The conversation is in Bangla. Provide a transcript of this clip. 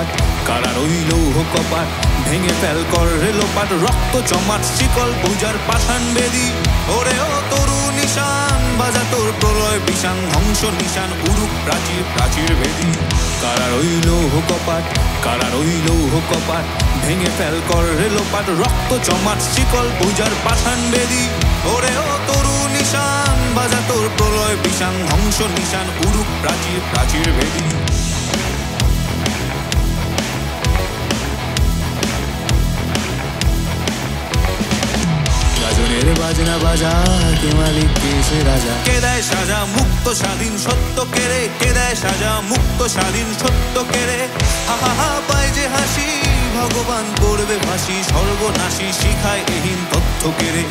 কপাট, কারার ওই লৌহ কপাট ভেঙে ফেল কর রেলোপাট, রক্ত জমাট শিকল পূজার পাষাণ বেদী। ওরে ও তরু নিশান বাজা তোর প্রলয় বিষান, ধ্বংস নিশান উড়ুক প্রাচীর প্রাচীর বেদী। কারার ওই লৌহ কপাট, কারার ওই লৌহ কপাট ভেঙে ফেল কর রেলোপাট, রক্ত জমাট শিকল পূজার পাষাণ বেদী। ওরে ও তরু নিশান বাজা তোর প্রলয় বিষান, ধ্বংস নিশান উড়ুক প্রাচীর প্রাচীর বেদী। গাজনের বাজনা বাজা, কে মালিক কে সে রাজা, কে দেয় সাজা মুক্ত স্বাধীন সত্য কেড়ে, কে দেয় সাজা মুক্ত স্বাধীন সত্য কেড়ে। হা হা হা পায় যে হাসি, ভগবান করবে ফাঁসি, সর্বনাশী শিখায় এহীন তথ্য কেড়ে।